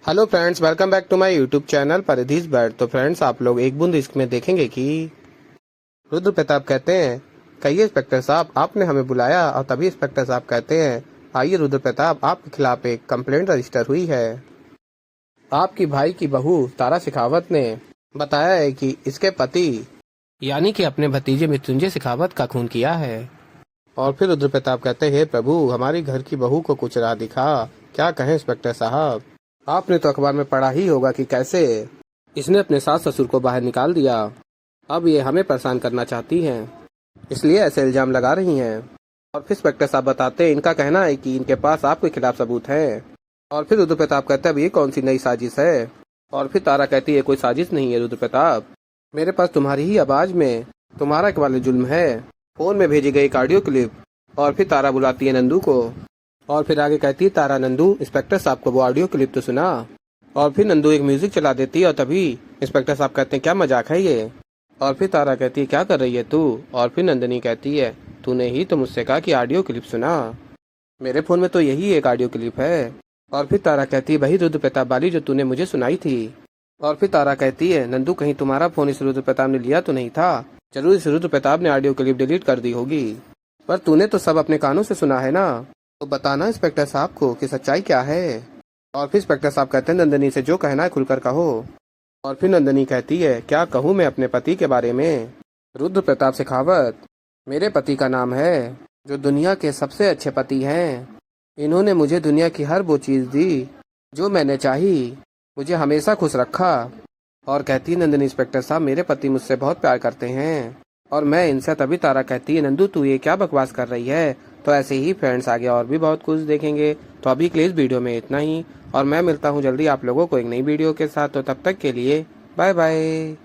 Hello friends, welcome back to my YouTube channel परिधीज बर्ड। तो फ्रेंड्स, आप लोग एक बूंद इश्क में देखेंगे कि रुद्र प्रताप कहते हैं, कहिए इंस्पेक्टर साहब, आपने हमें बुलाया। और तभी इंस्पेक्टर साहब कहते हैं, आइए रुद्र प्रताप, आपके खिलाफ एक कंप्लेंट रजिस्टर हुई है। आपकी भाई की बहू तारा शेखावत ने बताया है कि इसके पति यानी कि अपने भतीजे मृत्युंजय शेखावत का खून किया है। और फिर रुद्र प्रताप कहते हैं, प्रभु हमारी घर की बहू को कुछ राह दिखा। क्या कहें इंस्पेक्टर साहब, आपने तो अखबार में पढ़ा ही होगा कि कैसे इसने अपने सास ससुर को बाहर निकाल दिया। अब ये हमें परेशान करना चाहती हैं, इसलिए ऐसे इल्जाम लगा रही हैं। और फिर इंस्पेक्टर साहब बताते हैं, इनका कहना है कि इनके पास आपके खिलाफ सबूत है। और फिर रुद्र प्रताप कहता है, अब ये कौन सी नई साजिश है। और फिर तारा कहती है, कोई साजिश नहीं है रुद्र प्रताप, मेरे पास तुम्हारी ही आवाज में तुम्हारा एक वाले जुल्म है। फोन में भेजी गई एक ऑडियो क्लिप। और फिर तारा बुलाती है नंदू को। और फिर आगे कहती है तारा, नंदू इंस्पेक्टर साहब को वो ऑडियो क्लिप तो सुना। और फिर नंदू एक म्यूजिक चला देती है और तभी इंस्पेक्टर साहब कहते हैं, क्या मजाक है ये। और फिर तारा कहती है, क्या कर रही है तू। और फिर नंदिनी कहती है, तूने ही तो मुझसे कहा कि ऑडियो क्लिप सुना, मेरे फोन में तो यही एक ऑडियो क्लिप है। और फिर तारा कहती है, वही रुद्र प्रताप वाली जो तूने मुझे सुनाई थी। और फिर तारा कहती है, नंदू कहीं तुम्हारा फोन इस रुद्र प्रताप ने लिया तो नहीं था। जरूर इस रुद्र प्रताप ने ऑडियो क्लिप डिलीट कर दी होगी, पर तूने तो सब अपने कानों से सुना है ना, तो बताना इंस्पेक्टर साहब को कि सच्चाई क्या है। और फिर इंस्पेक्टर साहब कहते हैं, नंदिनी से जो कहना है खुलकर कहो। और फिर नंदिनी कहती है, क्या कहूँ मैं अपने पति के बारे में। रुद्र प्रताप शेखावत मेरे पति का नाम है, जो दुनिया के सबसे अच्छे पति हैं। इन्होंने मुझे दुनिया की हर वो चीज़ दी जो मैंने चाही, मुझे हमेशा खुश रखा। और कहती है नंदिनी, इंस्पेक्टर साहब मेरे पति मुझसे बहुत प्यार करते हैं और मैं इनसे। तभी तारा कहती है, नंदू तू ये क्या बकवास कर रही है। तो ऐसे ही फ्रेंड्स आगे और भी बहुत कुछ देखेंगे। तो अभी के लिए इस वीडियो में इतना ही, और मैं मिलता हूँ जल्दी आप लोगों को एक नई वीडियो के साथ। तो तब तक के लिए बाय बाय।